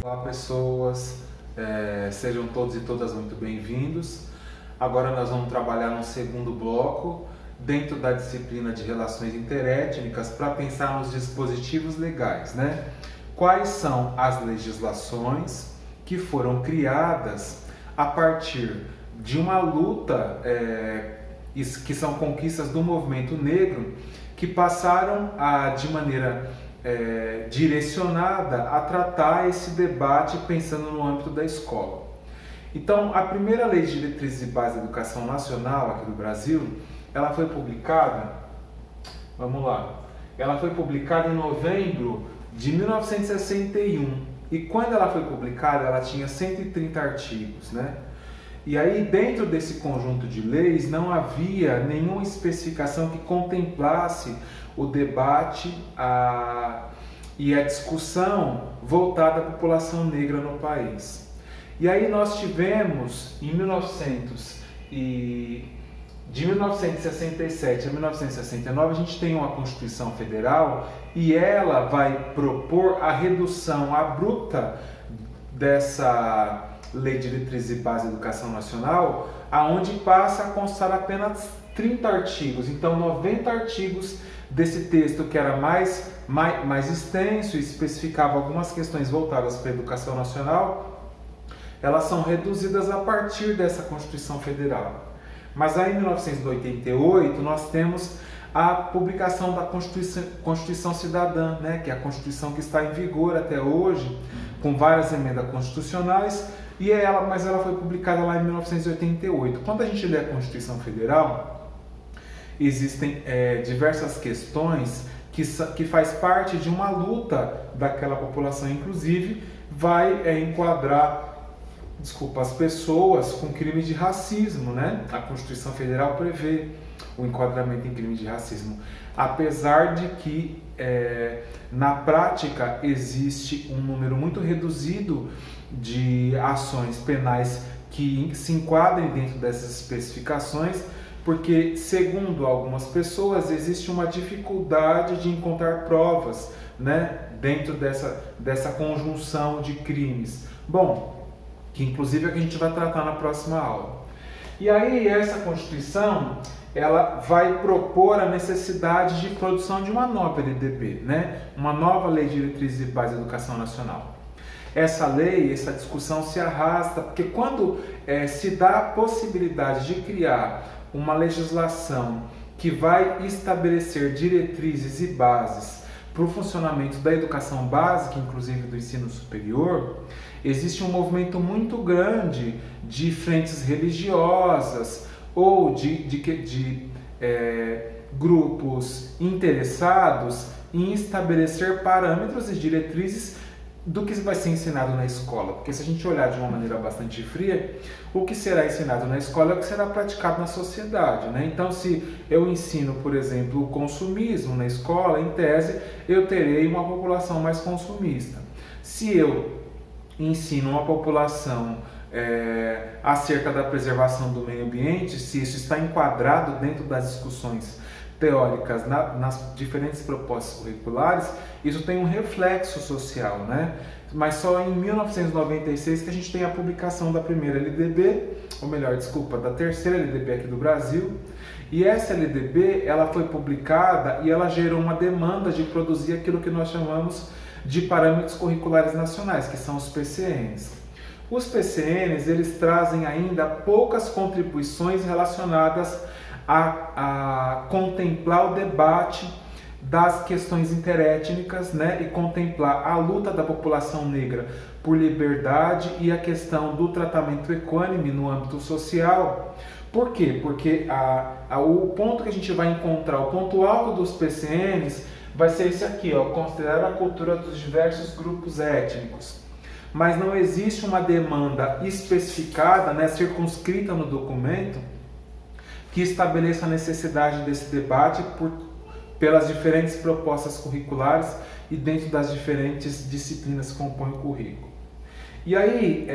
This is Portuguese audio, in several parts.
Olá pessoas, sejam todos e todas muito bem-vindos. Agora nós vamos trabalhar no segundo bloco, dentro da disciplina de relações interétnicas, para pensar nos dispositivos legais, né? Quais são as legislações que foram criadas a partir de uma luta, que são conquistas do movimento negro, que passaram de maneira direcionada a tratar esse debate pensando no âmbito da escola. Então, a primeira Lei de Diretrizes e Bases da Educação Nacional aqui do Brasil, ela foi publicada, ela foi publicada em novembro de 1961, e quando ela foi publicada, ela tinha 130 artigos, né? E aí, dentro desse conjunto de leis, não havia nenhuma especificação que contemplasse o debate e a discussão voltada à população negra no país. E aí nós tivemos, de 1967 a 1969, a gente tem uma Constituição Federal e ela vai propor a redução abrupta dessa Lei de Diretrizes e Bases da Educação Nacional, aonde passa a constar apenas 30 artigos. Então, 90 artigos desse texto, que era mais extenso e especificava algumas questões voltadas para a educação nacional, elas são reduzidas a partir dessa Constituição Federal. Mas aí, em 1988, nós temos a publicação da Constituição Cidadã, né, que é a Constituição que está em vigor até hoje, com várias emendas constitucionais, mas ela foi publicada lá em 1988. Quando a gente lê a Constituição Federal, existem diversas questões que faz parte de uma luta daquela população, inclusive vai enquadrar as pessoas com crime de racismo, né? A Constituição Federal prevê o enquadramento em crime de racismo, apesar de que na prática existe um número muito reduzido de ações penais que se enquadrem dentro dessas especificações, porque, segundo algumas pessoas, existe uma dificuldade de encontrar provas, né, dentro dessa conjunção de crimes. Bom, que inclusive é o que a gente vai tratar na próxima aula. E aí essa Constituição, ela vai propor a necessidade de produção de uma nova LDB, né? Uma nova Lei de Diretrizes e Bases da Educação Nacional. Essa lei, essa discussão se arrasta, porque quando se dá a possibilidade de criar uma legislação que vai estabelecer diretrizes e bases para o funcionamento da educação básica, inclusive do ensino superior, existe um movimento muito grande de frentes religiosas ou de grupos interessados em estabelecer parâmetros e diretrizes do que vai ser ensinado na escola. Porque se a gente olhar de uma maneira bastante fria, o que será ensinado na escola é o que será praticado na sociedade, né? Então, se eu ensino, por exemplo, o consumismo na escola, em tese, eu terei uma população mais consumista. Se eu ensino uma população acerca da preservação do meio ambiente, se isso está enquadrado dentro das discussões teóricas nas diferentes propostas curriculares, isso tem um reflexo social, né? Mas só em 1996 que a gente tem a publicação da primeira LDB, da terceira LDB aqui do Brasil, e essa LDB, ela foi publicada e ela gerou uma demanda de produzir aquilo que nós chamamos de parâmetros curriculares nacionais, que são os PCNs. Os PCNs, eles trazem ainda poucas contribuições relacionadas a contemplar o debate das questões interétnicas, né, e contemplar a luta da população negra por liberdade e a questão do tratamento equânime no âmbito social. Por quê? Porque o ponto que a gente vai encontrar, o ponto alto dos PCNs, vai ser esse aqui, considerar a cultura dos diversos grupos étnicos. Mas não existe uma demanda especificada, né, circunscrita no documento, que estabeleça a necessidade desse debate pelas diferentes propostas curriculares e dentro das diferentes disciplinas que compõem o currículo. E aí,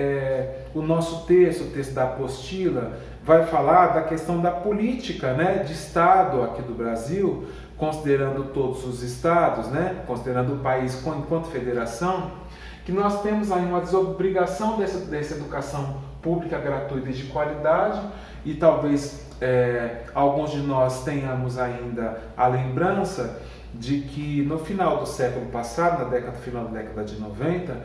o nosso texto, o texto da apostila, vai falar da questão da política, né, de Estado aqui do Brasil, considerando todos os estados, né, considerando o país enquanto federação, que nós temos aí uma desobrigação dessa educação pública gratuita e de qualidade, e talvez alguns de nós tenhamos ainda a lembrança de que no final do século passado, final da década de 90,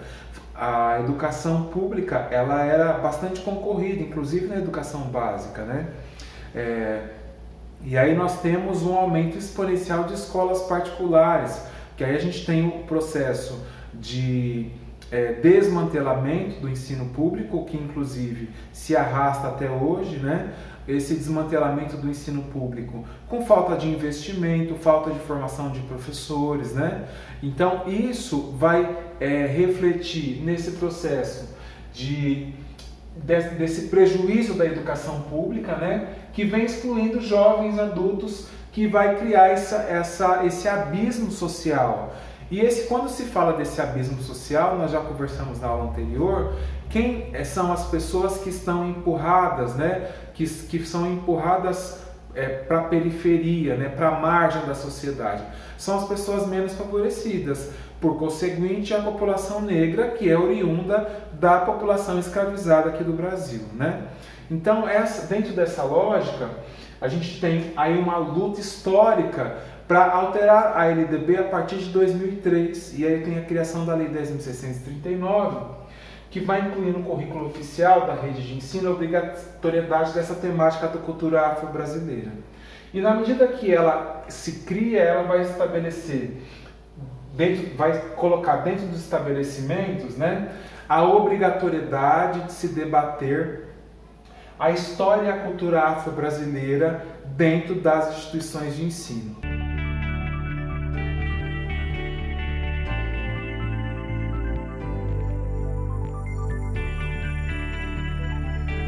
a educação pública ela era bastante concorrida, inclusive na educação básica, né? E aí nós temos um aumento exponencial de escolas particulares, que aí a gente tem o processo de desmantelamento do ensino público, que inclusive se arrasta até hoje, né? Esse desmantelamento do ensino público com falta de investimento, falta de formação de professores, né? Então isso vai refletir nesse processo desse prejuízo da educação pública, né? Que vem excluindo jovens adultos, que vai criar esse abismo social. E quando se fala desse abismo social, nós já conversamos na aula anterior, quem são as pessoas que estão empurradas, né? Que são empurradas para a periferia, né? Para a margem da sociedade. São as pessoas menos favorecidas, por conseguinte a população negra, que é oriunda da população escravizada aqui do Brasil, né? Então, dentro dessa lógica, a gente tem aí uma luta histórica para alterar a LDB a partir de 2003, e aí tem a criação da Lei 10.639, que vai incluir no currículo oficial da rede de ensino a obrigatoriedade dessa temática da cultura afro-brasileira. E na medida que ela se cria, ela vai estabelecer, vai colocar dentro dos estabelecimentos, né, a obrigatoriedade de se debater a história e a cultura afro-brasileira dentro das instituições de ensino.